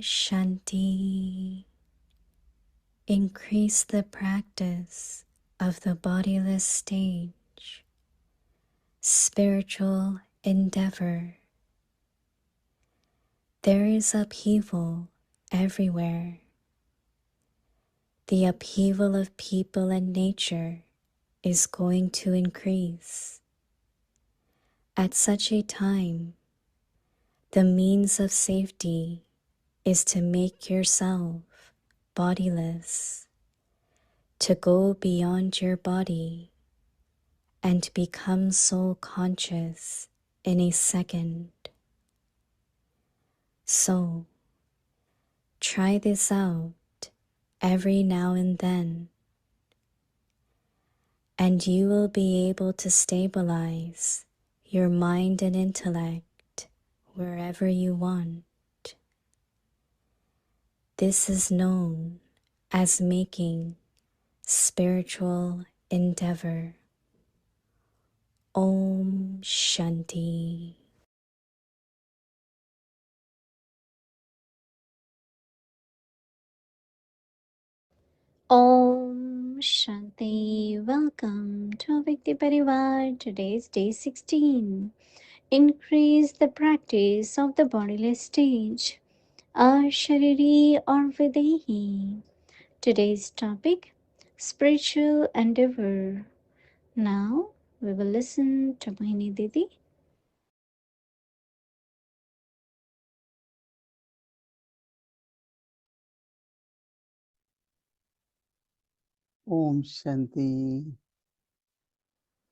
Shanti. Increase the practice of the bodiless stage, spiritual endeavor. There is upheaval everywhere. The upheaval of people and nature is going to increase. At such a time, the means of safety is to make yourself bodiless, to go beyond your body and become soul conscious in a second. So, try this out every now and then, and you will be able to stabilize your mind and intellect wherever you want. This is known as making spiritual endeavor. Om Shanti. Om Shanti. Welcome to Vikti Parivar. Today is day 16. Increase the practice of the bodiless stage. Ashariri or Videhi. Today's topic, spiritual endeavor. Now we will listen to Mohini Didi. Om Shanti.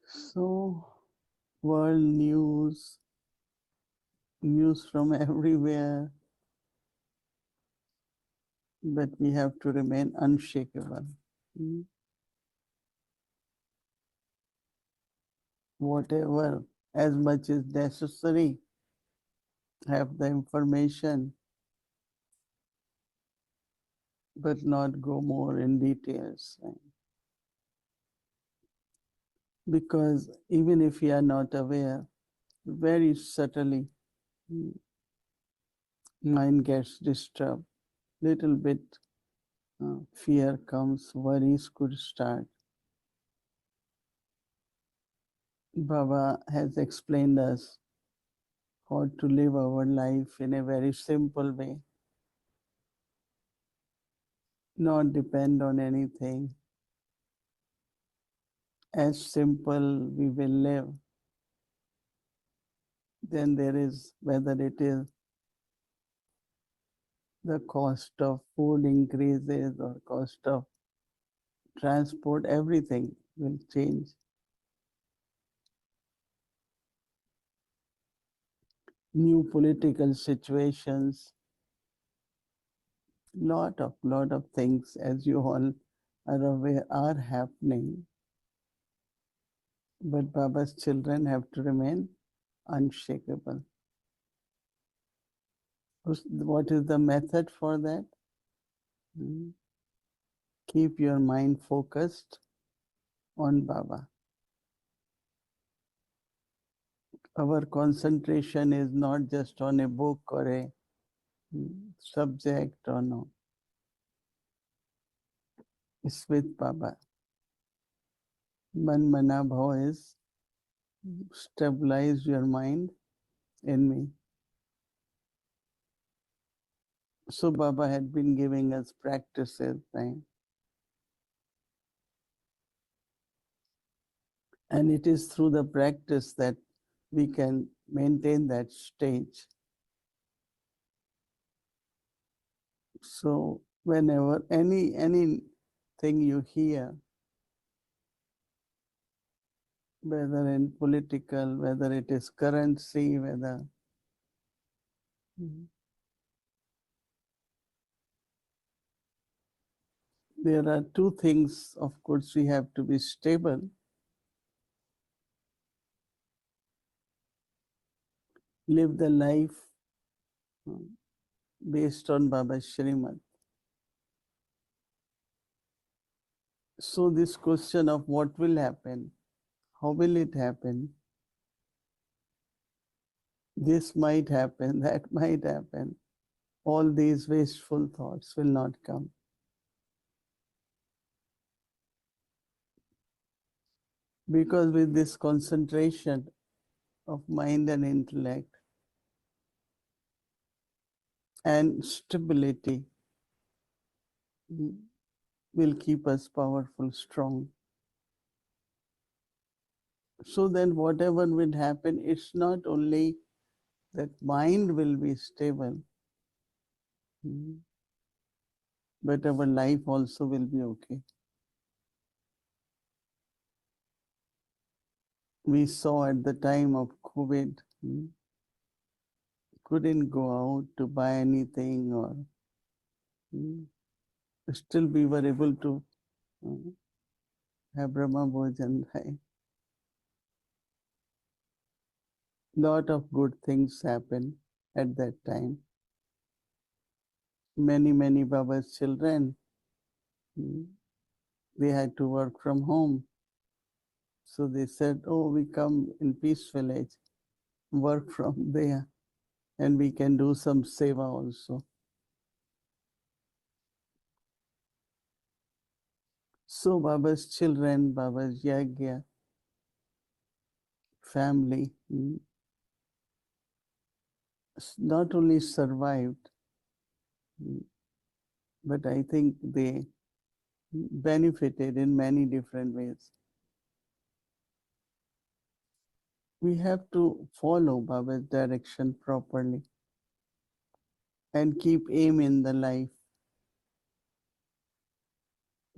So, world news from everywhere, but we have to remain unshakable. Whatever, as much as necessary, have the information, but not go more in details. Because even if we are not aware, very subtly, mind gets disturbed. Little bit fear comes, worries could start. Baba has explained us how to live our life in a very simple way, not depend on anything. As simple we will live, then there is, whether it is the cost of food increases or cost of transport, everything will change. New political situations, lot of things, as you all are aware, are happening. But Baba's children have to remain unshakable. What is the method for that? Keep your mind focused on Baba. Our concentration is not just on a book or a subject or no. It's with Baba. Man mana bhav is stabilize your mind in me. So Baba had been giving us practices, right? And it is through the practice that we can maintain that stage. So whenever anything you hear, whether in political, whether it is currency, whether there are two things, of course, we have to be stable. Live the life based on Baba's Shrimad. So this question of what will happen, how will it happen, this might happen, that might happen. all these wasteful thoughts will not come. Because with this concentration of mind and intellect and stability will keep us powerful, strong. So then whatever will happen, it's not only that mind will be stable, but our life also will be okay. We saw at the time of COVID, couldn't go out to buy anything, or still we were able to have Brahma Bhojan, right? Lot of good things happened at that time. Many Baba's children, they had to work from home. So they said, oh, we come in Peace Village, work from there, and we can do some seva also. So Baba's children, Baba's Yagya, family, not only survived, but I think they benefited in many different ways. We have to follow Baba's direction properly and keep aim in the life,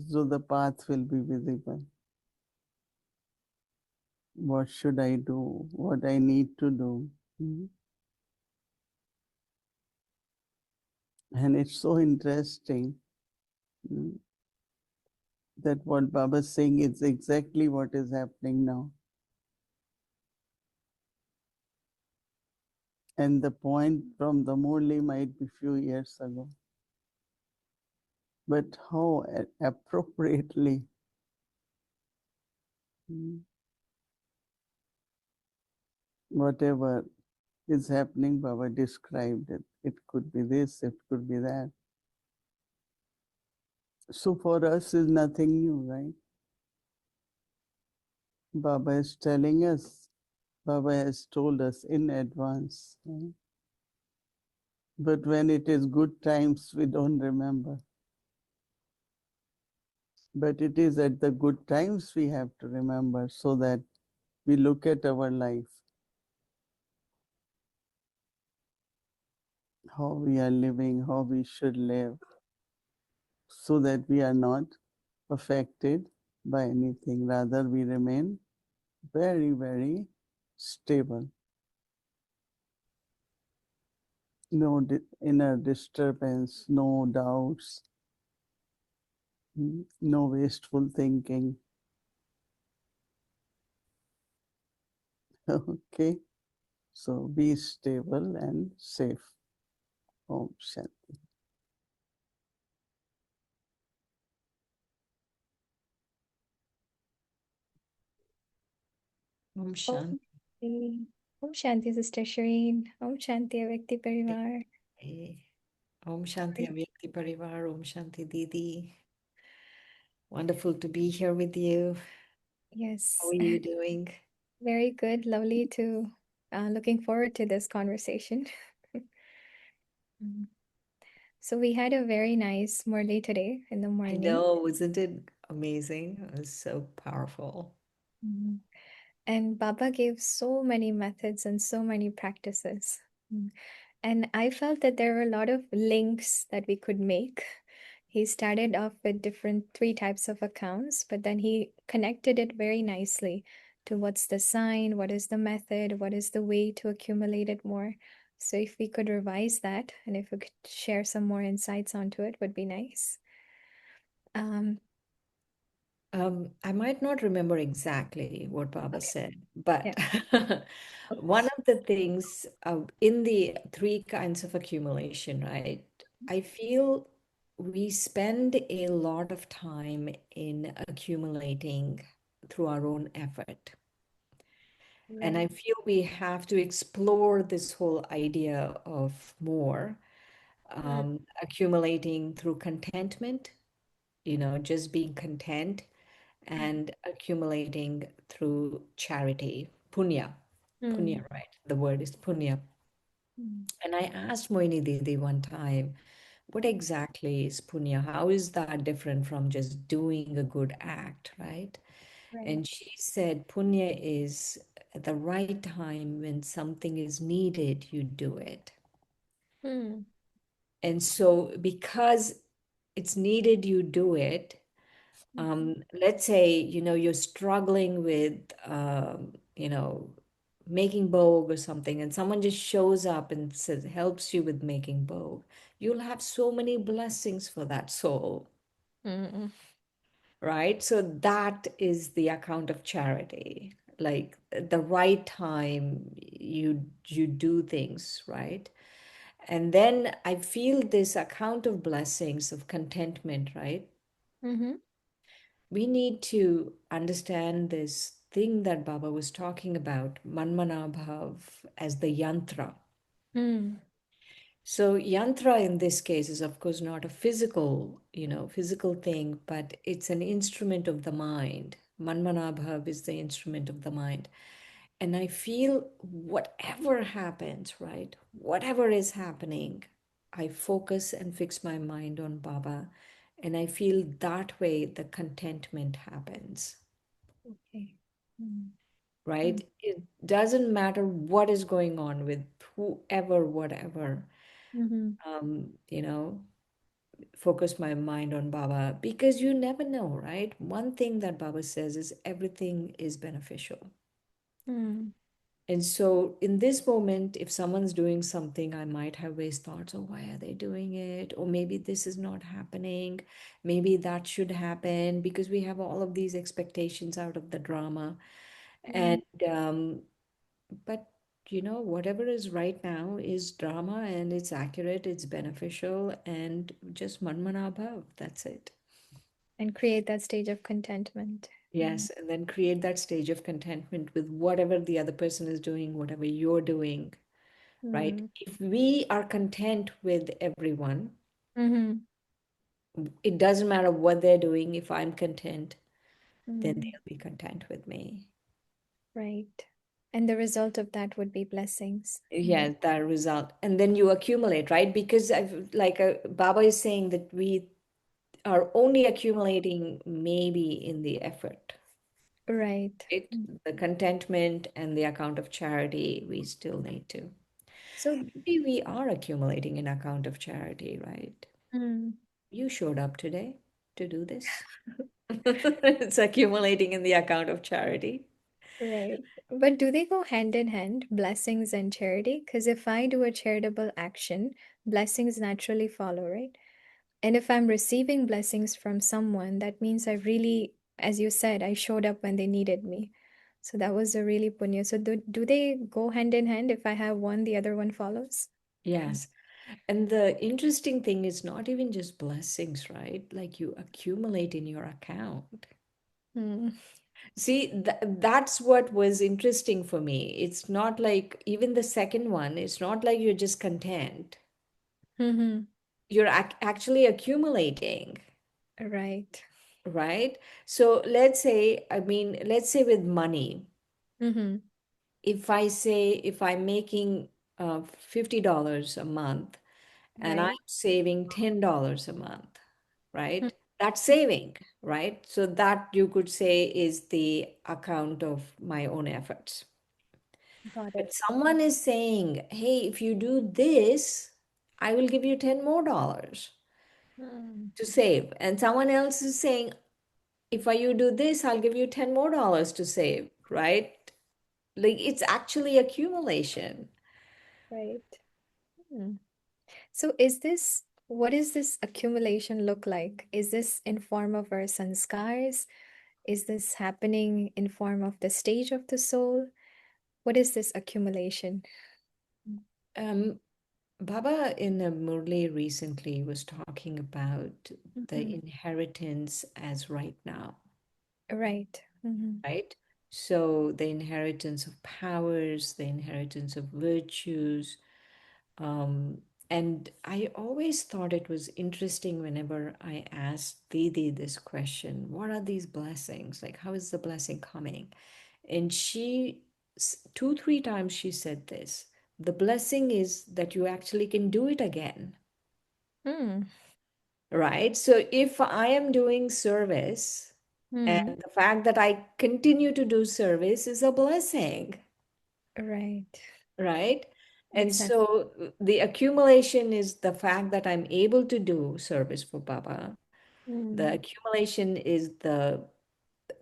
so the path will be visible. What should I do? What I need to do? And it's so interesting that what Baba is saying is exactly what is happening now. And the point from the Murli might be few years ago. But how appropriately whatever is happening, Baba described it. It could be this, it could be that. So for us is nothing new, right? Baba is telling us, Baba has told us in advance. Right? But when it is good times, we don't remember. But it is at the good times we have to remember, so that we look at our life, how we are living, how we should live, so that we are not affected by anything. Rather, we remain very stable. No inner disturbance, no doubts, no wasteful thinking. Okay, so be stable and safe. Om Shanti. Om Om Shanti. Shanti. Om Shanti, Sister Shireen. Om Shanti, Vyakti Parivar. Om Shanti Avyakti Parivar. Om Shanti Didi. Wonderful to be here with you. Yes, How are you doing? very good. Lovely to, looking forward to this conversation. So we had a very nice Murli today in the I morning. know, isn't it amazing? It was so powerful. And Baba gave so many methods and so many practices. And I felt that there were a lot of links that we could make. He started off with different three types of accounts, but then he connected it very nicely to what's the sign, what is the method, what is the way to accumulate it more. So if we could revise that and if we could share some more insights onto it, would be nice. I might not remember exactly what Baba said, but Yeah. one of the things in the three kinds of accumulation, right? I feel we spend a lot of time in accumulating through our own effort. And I Right. feel we have to explore this whole idea of more. Mm, accumulating through contentment, just being content, and accumulating through charity, punya. mm, Punya, right? The word is punya. mm. And I asked Mohini Didi one time, what exactly is punya? How is that different from just doing a good act, right? Right. And she said, punya is at the right time when something is needed, you do it. Mm, And so, because it's needed, you do it. mhm, Let's say, you're struggling with, making bogue or something, and someone just shows up and says, helps you with making bogue. You'll have so many blessings for that soul, mm, right? So that is the account of charity. Like the right time you do things, right? And then I feel this account of blessings, of contentment, right? mhm, We need to understand this thing that Baba was talking about, Manmanabhav, as the yantra. mm, So yantra in this case is of course not a physical thing, but it's an instrument of the mind. Manmanabhav is the instrument of the mind. And I feel whatever happens, right? Whatever is happening, I focus and fix my mind on Baba. And I feel that way the contentment happens, okay. Mm, mm, right? It doesn't matter what is going on with whoever, whatever. mhm, Um, you know, focus my mind on Baba because you never know, right? One thing that Baba says is everything is beneficial. mm, And so, in this moment, if someone's doing something, I might have waste thoughts, oh, why are they doing it? Or maybe this is not happening. Maybe that should happen because we have all of these expectations out of the drama. mm. And, but, whatever is right now is drama and it's accurate, it's beneficial, and just manmana bhav. That's it. And create that stage of contentment. Mm, Yes. And then create that stage of contentment with whatever the other person is doing, whatever you're doing, right? mm, If we are content with everyone, mhm, it doesn't matter what they're doing. If I'm content, then mm, they'll be content with me. right. And the result of that would be blessings. Mm, Yeah, that result. And then you accumulate, right? Because Baba is saying that we are only accumulating maybe in the effort. right. It, Mm. the contentment and the account of charity, we still need to. So, Maybe we are accumulating an account of charity, right? mm, You showed up today to do this. It's accumulating in the account of charity. right. But do they go hand in hand, blessings and charity? Because if I do a charitable action, blessings naturally follow, right? And if I'm receiving blessings from someone, that means I really, as you said, I showed up when they needed me. So that was a really punya. So do they go hand in hand? If I have one, the other one follows? Yes. And the interesting thing is not even just blessings, right? Like you accumulate in your account. Mm. See, that's what was interesting for me. It's not like even the second one, it's not like you're just content. Mm-hmm. You're actually accumulating, Right. right? So let's say with money, Mm-hmm. if I'm making $50 a month and I'm Right. saving $10 a month, right? That's saving, right? So that you could say is the account of my own efforts. Got But it. someone is saying, hey, if you do this, I will give you 10 more dollars Mm. to save. And someone else is saying, if you do this, I'll give you 10 more dollars to save, right? Like it's actually accumulation. Right. Mm. So is this, what does this accumulation look like? Is this in form of our sanskars? Is this happening in form of the stage of the soul? What is this accumulation? Um, Baba in a Murli recently was talking about the Mhm. inheritance as right now, Right. Mm-hmm. right? So the inheritance of powers, the inheritance of virtues, um, And I always thought it was interesting whenever I asked Didi this question, what are these blessings? Like, how is the blessing coming? And she, two, three times she said this. The blessing is that you actually can do it again, Hmm. right? So if I am doing service and Hmm. the fact that I continue to do service is a blessing, Right. right? And Makes sense. so the accumulation is the fact that I'm able to do service for Baba. The Hmm. accumulation is the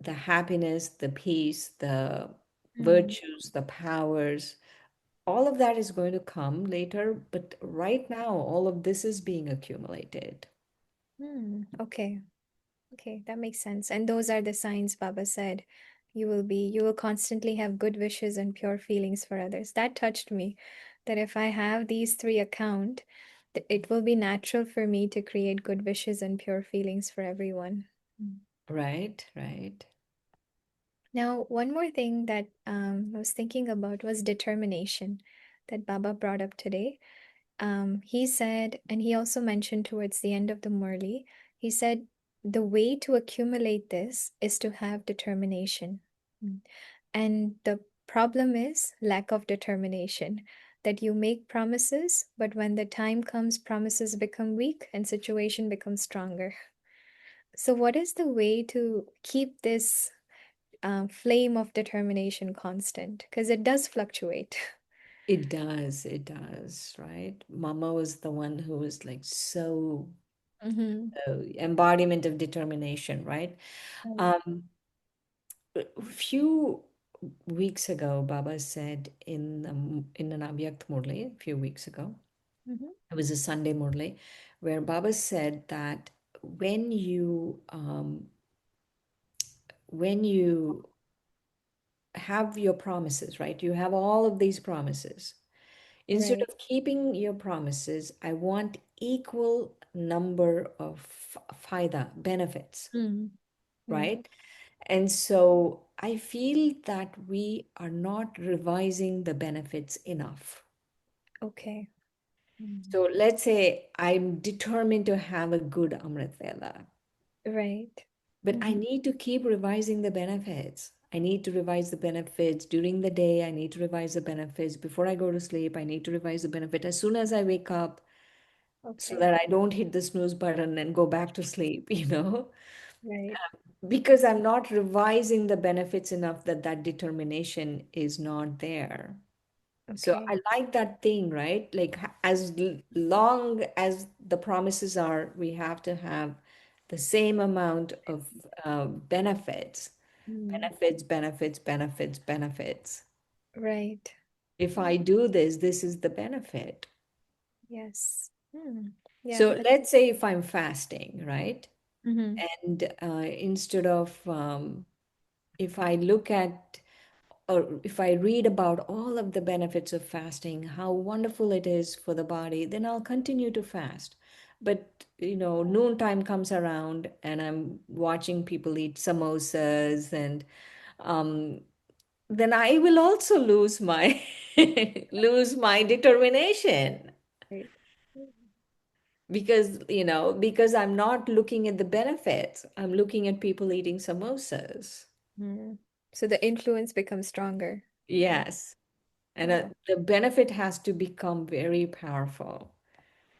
happiness, the peace, the Hmm. virtues, the powers. All of that is going to come later, but right now, all of this is being accumulated. Hmm. Okay. Okay, that makes sense. And those are the signs Baba said. You will constantly have good wishes and pure feelings for others. That touched me. That if I have these three account, it will be natural for me to create good wishes and pure feelings for everyone. Mm. Right, right. Now, one more thing that I was thinking about was determination that Baba brought up today. He said, and he also mentioned towards the end of the Murli, he said, the way to accumulate this is to have determination. Mm. And the problem is lack of determination, that you make promises, but when the time comes, promises become weak and situation becomes stronger. So, what is the way to keep this flame of determination constant? Because it does fluctuate. It does, right? Mama was the one who was like so Mm-hmm. embodiment of determination, right? Um, a few weeks ago, Baba said in an Abhyakt Murli, a few weeks ago, Mm-hmm. it was a Sunday Murli, where Baba said that when you when you have your promises, right? You have all of these promises. Instead Right. of keeping your promises, I want equal number of faida benefits, Mm. Mm. right? And so I feel that we are not revising the benefits enough. Okay. Mm. So let's say I'm determined to have a good Amrit Vela, Right. but I Mm-hmm. need to keep revising the benefits. I need to revise the benefits during the day. I need to revise the benefits before I go to sleep. I need to revise the benefit as soon as I wake up so Okay. that I don't hit the snooze button and go back to sleep, Right. because I'm not revising the benefits enough that that determination is not there. So Okay. I like that thing, right? Like as long as the promises are, we have to have the same amount of benefits, Mm. benefits, benefits, benefits, benefits. Right. If I do this, this is the benefit. Yes. Mm. Yeah. So let's say if I'm fasting, right? Mm-hmm. And instead of, if I look at, or if I read about all of the benefits of fasting, how wonderful it is for the body, then I'll continue to fast. But, noontime comes around and I'm watching people eat samosas, and um, then I will also lose my lose my determination, Right. because I'm not looking at the benefits. I'm looking at people eating samosas. Mm. So the influence becomes stronger. Mm. Yes. And Wow. the benefit has to become very powerful.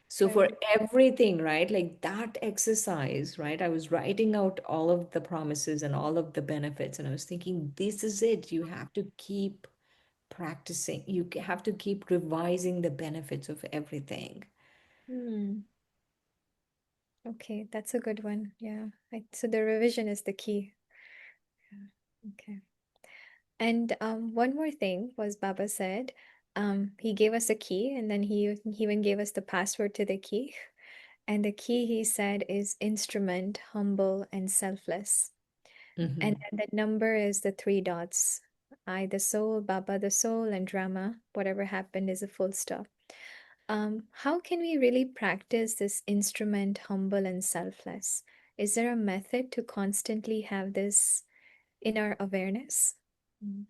So for Right. everything, right, like that exercise, right, I was writing out all of the promises and all of the benefits, and I was thinking, this is it. You have to keep practicing. You have to keep revising the benefits of everything. Mm. Okay, that's a good one. Yeah. So the revision is the key. Yeah. Okay. And one more thing was Baba said, he gave us a key, and then he even gave us the password to the key. And the key he said is instrument, humble, and selfless. And Hmm. then the number is the three dots. I, the soul, Baba, the soul, and drama, whatever happened is a full stop. How can we really practice this instrument, humble, and selfless? Is there a method to constantly have this in our awareness? Mm.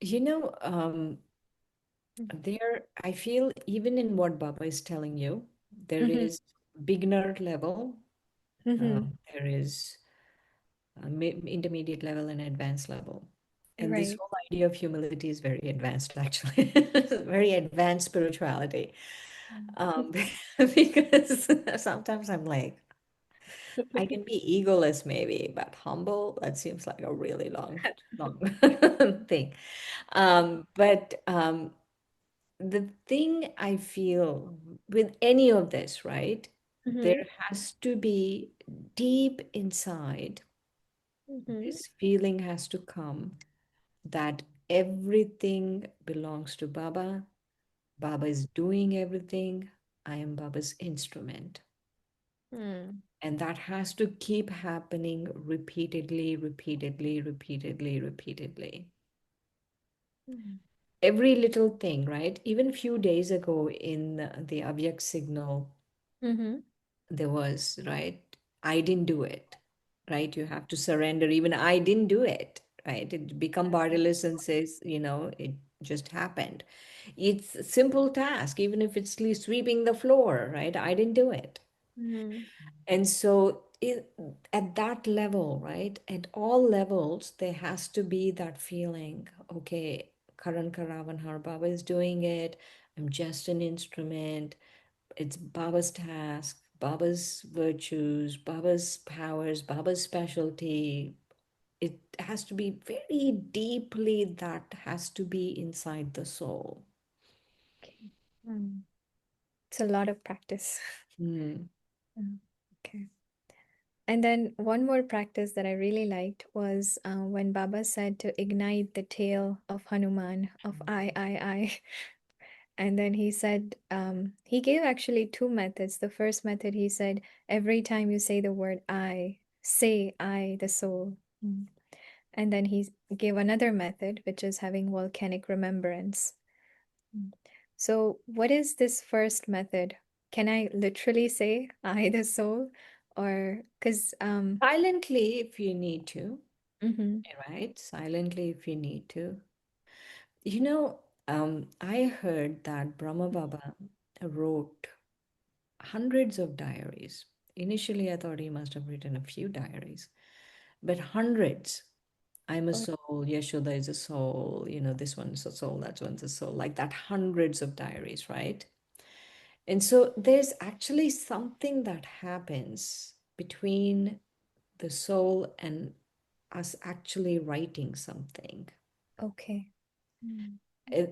You know, um, There, I feel even in what Baba is telling you, there Mm-hmm. is beginner level, Mm-hmm. there is intermediate level and advanced level. And this Right. whole idea of humility is very advanced, actually, very advanced spirituality. Um, because sometimes I'm like, I can be egoless maybe, but humble, that seems like a really long thing. But the thing I feel with any of this, right? Mm-hmm. There has to be deep inside, Mm-hmm. this feeling has to come that everything belongs to Baba. Baba is doing everything. I am Baba's instrument. Mm. And that has to keep happening repeatedly, repeatedly, repeatedly, repeatedly. Mm. Every little thing, right? Even a few days ago in the Avyak signal, Mm-hmm. there was, right? I didn't do it, right? You have to surrender. Even I didn't do it, right? It become borderless and says, it just happened. It's a simple task, even if it's sweeping the floor, right? I didn't do it. Mm-hmm. And so at that level, right, at all levels, there has to be that feeling, okay, Karan Karavan Har Baba is doing it. I'm just an instrument. It's Baba's task, Baba's virtues, Baba's powers, Baba's specialty. It has to be very deeply, that has to be inside the soul. Okay. Mm. It's a lot of practice. Hmm. Mm. Okay. And then one more practice that I really liked was when Baba said to ignite the tail of Hanuman, of I. And then he said, he gave actually two methods. The first method, he said, every time you say the word I, say I, the soul. Mm. And then he gave another method, which is having volcanic remembrance. Mm. So, what is this first method? Can I literally say I, the soul? Or, because, Silently, if you need to, mhm. right? Silently, if you need to. You know, I heard that Brahma Baba wrote hundreds of diaries. Initially, I thought he must have written a few diaries, but hundreds. I'm a Oh, soul, Yashoda is a soul, this one's a soul, that one's a soul, like that, hundreds of diaries, right? And so there's actually something that happens between the soul and us actually writing something. okay. Mm.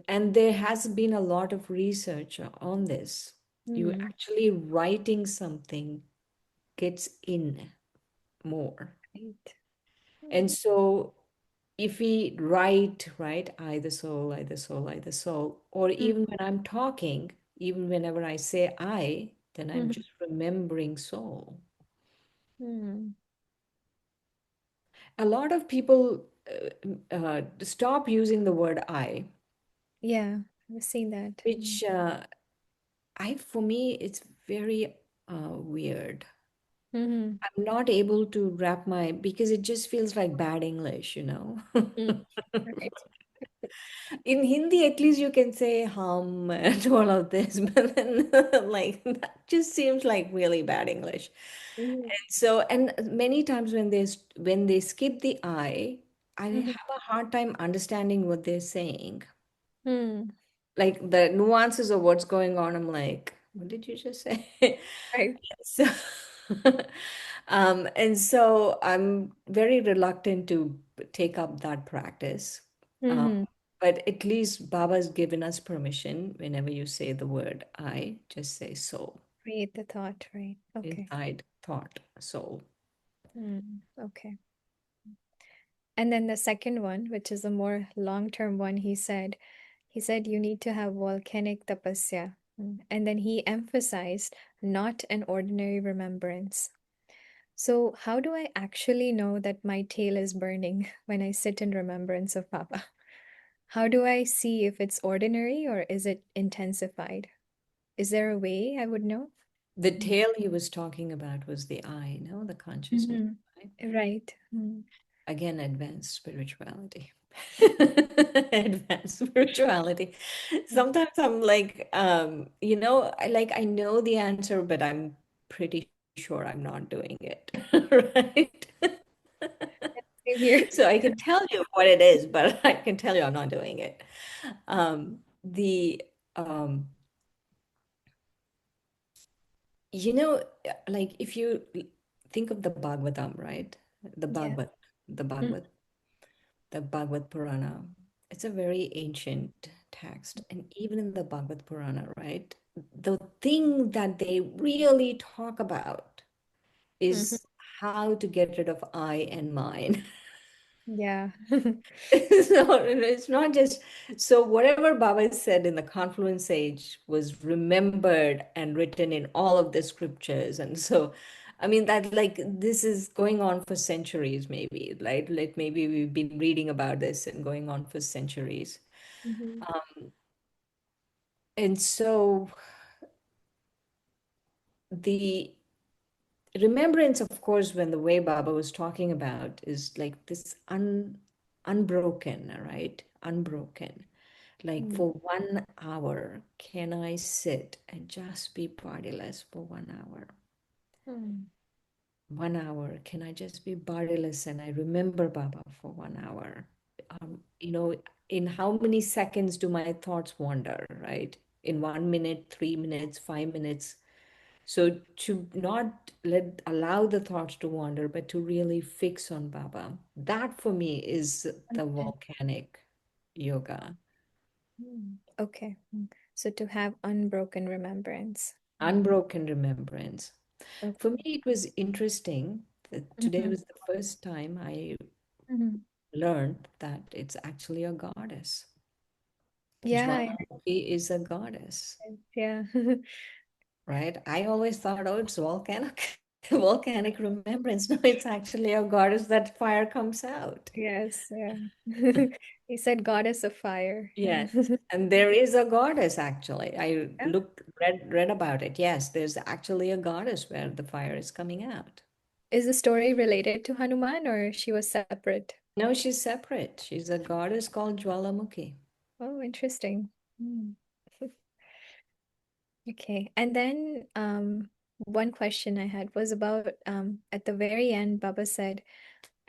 And there has been a lot of research on this. You Mm. actually writing something gets in more. Right. And Mm. so if we write, right, I the soul, I the soul, I the soul, or Mm. even when I'm talking, even whenever I say I, then I'm Mhm. just remembering soul. Mm. A lot of people stop using the word I, Yeah, I've seen that. Mm. which for me, it's very weird. Mhm. I'm not able to wrap because it just feels like bad English. Mm. Right. In Hindi, at least you can say hum and all of this, but then like that just seems like really bad English. Mhm. And so, and many times when they skip the I Mhm. have a hard time understanding what they're saying. Mm. Like the nuances of what's going on, I'm like, what did you just say? Right. So, and so I'm very reluctant to take up that practice. Um, Mhm. but at least Baba's given us permission whenever you say the word I, just say soul, Create the thought, right? Okay. inside thought, soul. Mm. Okay. And then the second one, which is a more long-term one, he said you need to have volcanic tapasya. Mm. And then he emphasized not an ordinary remembrance. So, how do I actually know that my tail is burning when I sit in remembrance of Baba? How do I see if it's ordinary or is it intensified? Is there a way I would know? The tail he was talking about was the I, no, the consciousness, Mm-hmm. right? Right. Mm. Again, advanced spirituality. advanced spirituality. Sometimes I'm like, I know the answer, but I'm pretty sure I'm not doing it, right? Same here. So I can tell you what it is, but I can tell you I'm not doing it. The You know, like if you think of the Bhagavatam, right? The Yeah. Bhagavad, the Mm. Bhagavad, the Bhagavad Purana. It's a very ancient text. And even in the Bhagavad Purana, right? The thing that they really talk about Mhm. is how to get rid of I and mine. Yeah. It's not just so whatever Baba said in the Confluence Age was remembered and written in all of the scriptures. And so, I mean, that like this is going on for centuries, maybe, right? Like maybe we've been reading about this and going on for centuries. Mhm. And so the remembrance, of course, when the way Baba was talking about is like this unbroken, right? Unbroken. Like Mm. for 1 hour, can I sit and just be bodiless for 1 hour? Mm. 1 hour, can I just be bodiless and I remember Baba for 1 hour? You know, in how many seconds do my thoughts wander, right? In 1 minute, 3 minutes, 5 minutes. So to not allow the thoughts to wander, but to really fix on Baba, that for me is the Okay. volcanic yoga. Okay. So to have unbroken remembrance. Unbroken remembrance. For me, Okay. it was interesting that today Mhm. was the first time I Mhm. learned that it's actually a goddess. Yeah. Jwalamukhi is a goddess, Yeah. right? I always thought, oh, it's volcanic, volcanic remembrance. No, it's actually a goddess that fire comes out. Yes. Yeah. He said goddess of fire. Yeah. Yes, and there is a goddess actually. I Yeah. read about it. Yes, there's actually a goddess where the fire is coming out. Is the story related to Hanuman or she was separate? No, she's separate. She's a goddess called Jwalamukhi. Oh, interesting. Okay. And then one question I had was about at the very end, Baba said,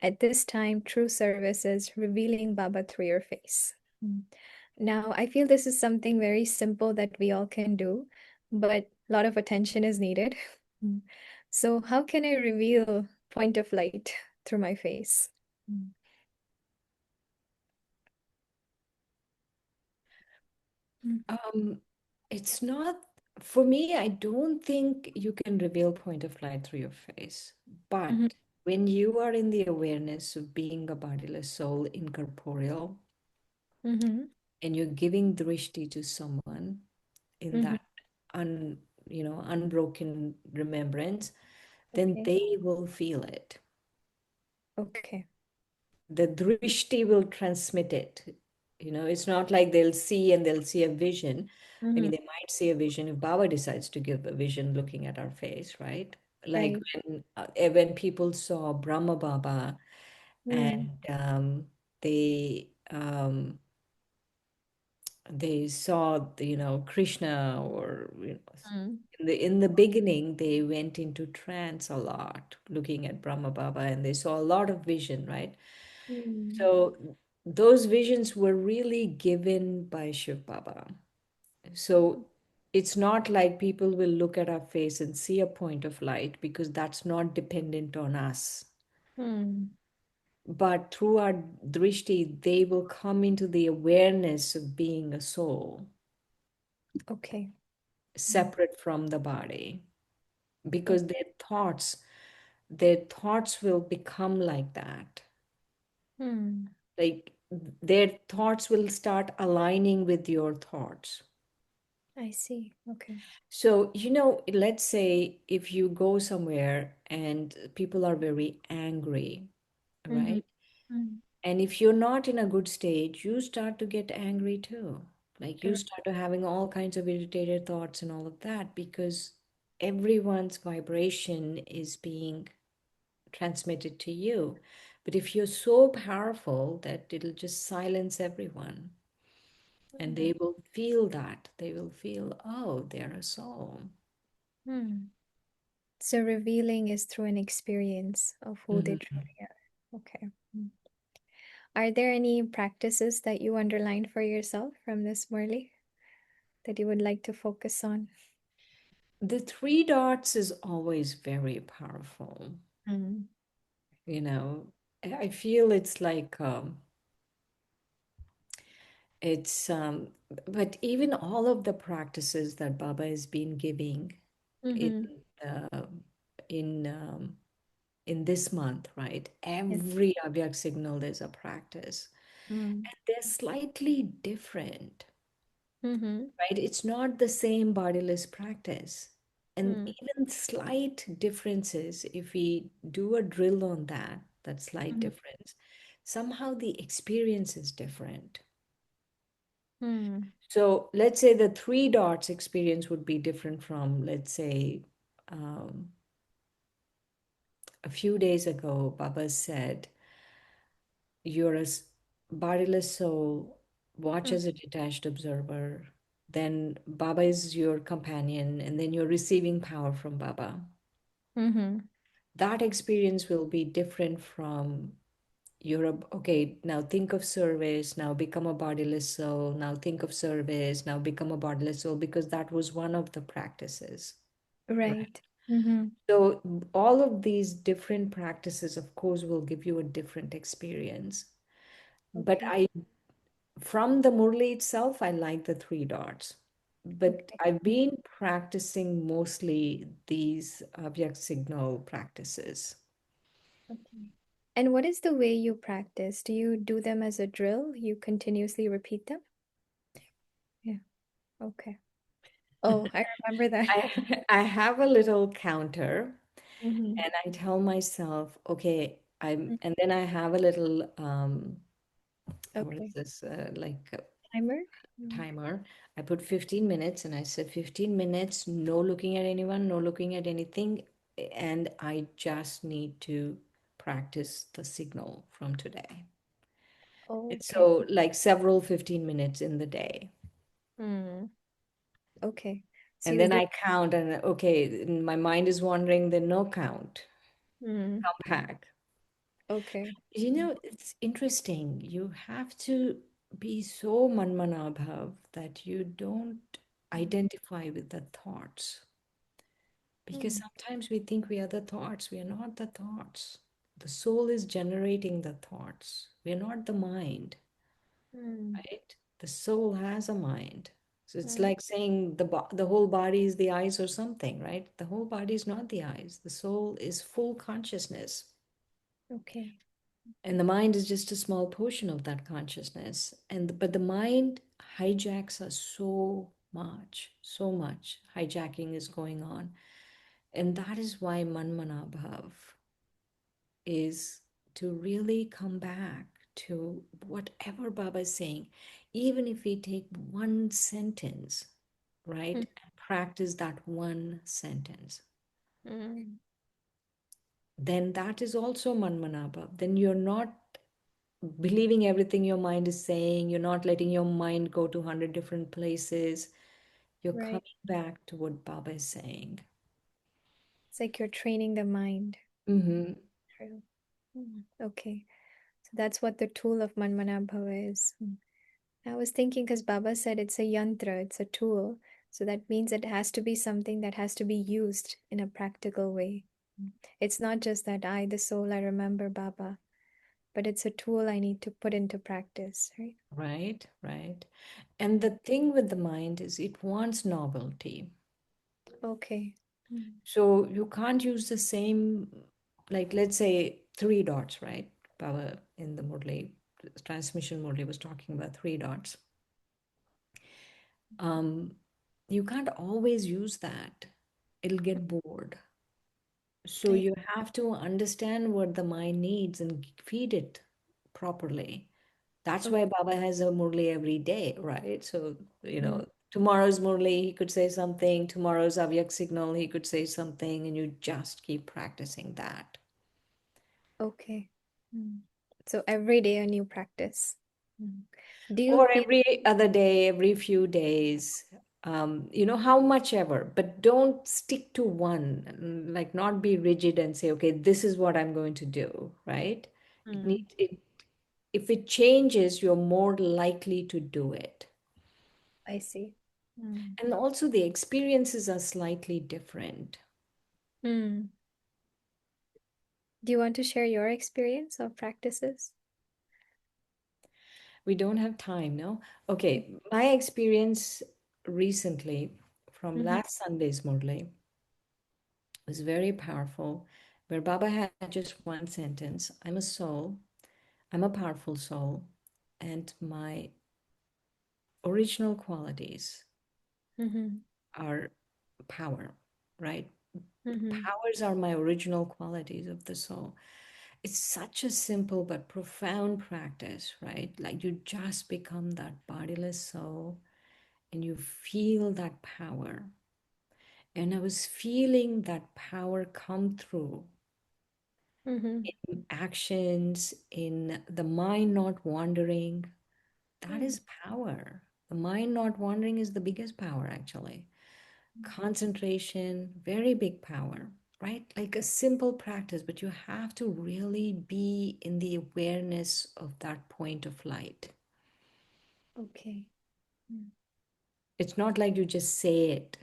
at this time, true service is revealing Baba through your face. Mm. Now, I feel this is something very simple that we all can do, but a lot of attention is needed. Mm. So, how can I reveal point of light through my face? Mm. Mm. Um, it's not, for me, I don't think you can reveal point of light through your face. Mhm. But when you are in the awareness of being a bodiless soul, incorporeal, Mhm. and you're giving drishti to someone in Mhm. that un, unbroken remembrance, then Okay. they will feel it. Okay. The drishti will transmit it. It's not like they'll see and they'll see a vision. I mean, Mhm. they might see a vision if Baba decides to give a vision looking at our face, right? Like Right. when people saw Brahma Baba Mm. and they they saw Krishna, or Mm. in the beginning they went into trance a lot looking at Brahma Baba, and they saw a lot of vision, right? Mm. So those visions were really given by Shiv Baba. So it's not like people will look at our face and see a point of light, because that's not dependent on us. Mm. But through our drishti, they will come into the awareness of being a soul Okay. Mm. separate from the body, Oh. because their thoughts will become like that. Mm. Like their thoughts will start aligning with your thoughts. I see. Okay. So, let's say if you go somewhere and people are very angry, Mhm. right? Mm. And if you're not in a good state, you start to get angry too. Like you Right. start to having all kinds of irritated thoughts and all of that, because everyone's vibration is being transmitted to you. But if you're so powerful that it'll just silence everyone, and they will feel that, they will feel, oh, they're a soul. Hmm. So revealing is through an experience of who they Mhm. truly are. Okay. Are there any practices that you underlined for yourself from this, Murli, that you would like to focus on? The three dots is always very powerful. Mm. You know, I feel it's like it's but even all of the practices that Baba has been giving in Mm-hmm. uh, in um, in this month, right? Yes. Every Avyak signal there's a practice, Mm. and they're slightly different, Mm-hmm. right? It's not the same bodiless practice. And Mm. even slight differences, if we do a drill on that, that slight Mm. difference, somehow the experience is different. Mm. So let's say the three dots experience would be different from, let's say, um, a few days ago, Baba said, you're a bodiless soul, watch Mm. as a detached observer. Then Baba is your companion, and then you're receiving power from Baba. Mm-hmm. That experience will be different from you're a, okay, now think of service, now become a bodiless soul, now think of service, now become a bodiless soul, because that was one of the practices, right? Right. Mm-hmm. So all of these different practices, of course, will give you a different experience. But Okay. I, from the Murli itself, I like the three dots. But Okay. I've been practicing mostly these Avyak signal practices. Okay. And what is the way you practice? Do you do them as a drill? You continuously repeat them? Yeah. Okay. Oh, I remember that. I have a little counter, Mm-hmm. and I tell myself, okay, and then I have a little, what is Okay. this, like a Timer? Mm. timer. I put 15 minutes, and I said 15 minutes, no looking at anyone, no looking at anything, and I just need to practice the signal from today. Oh, It's okay. so like several 15 minutes in the day. Mm. Okay. So And you then do. I count, and okay, my mind is wandering, then no count, Mm. come back. Okay. You Mm. know, it's interesting. You have to be so manmanabhav that you don't identify with the thoughts. Because Mm. sometimes we think we are the thoughts. We are not the thoughts. The soul is generating the thoughts. We are not the mind, Mm. right? The soul has a mind. So it's Mm. like saying the whole body is the eyes or something, right? The whole body is not the eyes. The soul is full consciousness. Okay. And the mind is just a small portion of that consciousness. And but the mind hijacks us so much hijacking is going on. And that is why Manmanabhav is to really come back to whatever Baba is saying. Even if we take one sentence, right, Mm. and practice that one sentence, Mm. then that is also Manmanabhav. Then you're not believing everything your mind is saying. You're not letting your mind go to 100 different places. You're Right. coming back to what Baba is saying. It's like you're training the mind. Mm-hmm. True. Mm. Okay. So that's what the tool of Manmanabhava is. Mm. I was thinking because Baba said it's a yantra, it's a tool. So that means it has to be something that has to be used in a practical way. Mm. It's not just that I, the soul, I remember Baba, but it's a tool I need to put into practice, right? Right, right. And the thing with the mind is it wants novelty. Okay. Mm. So you can't use the same, like let's say three dots, right? Baba in the Murli transmission Murli was talking about three dots. Um, you can't always use that. It'll get bored. So I, you have to understand what the mind needs and feed it properly. That's oh, why Baba has a Murli every day, right? So, mm, tomorrow's Murli, he could say something. Tomorrow's Avyak signal, he could say something, and you just keep practicing that. okay. Mm. So every day a new practice. Mm. Do you Or feel every other day, every few days, how much ever, but don't stick to one, like not be rigid and say, okay, this is what I'm going to do, right? It Mm. need it If it changes, you're more likely to do it. I see. Mm. And also the experiences are slightly different. Mm. Do you want to share your experience of practices? We don't have time, no? Okay, my experience recently from Mm-hmm. last Sunday's Murli was very powerful, where Baba had just one sentence: I'm a soul, I'm a powerful soul, and my original qualities Mm-hmm. are power, right? Mm-hmm. Powers are my original qualities of the soul. It's such a simple but profound practice, right? Like you just become that bodiless soul and you feel that power. And I was feeling that power come through Mm-hmm. in actions, in the mind not wandering. That Mm. is power. The mind not wandering is the biggest power, actually. Concentration, very big power, right? Like a simple practice, but you have to really be in the awareness of that point of light. Okay. Mm. It's not like you just say it.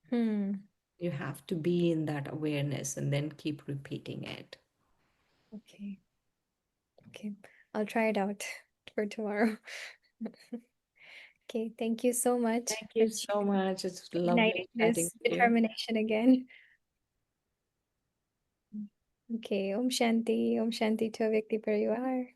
Hmm. You have to be in that awareness and then keep repeating it. Okay. Okay. I'll try it out for tomorrow. Okay. Thank you so much Thank for you so much. It's igniting lovely chatting this with you. determination again. Okay. Om Shanti. Om Shanti to Vyakti Parivar.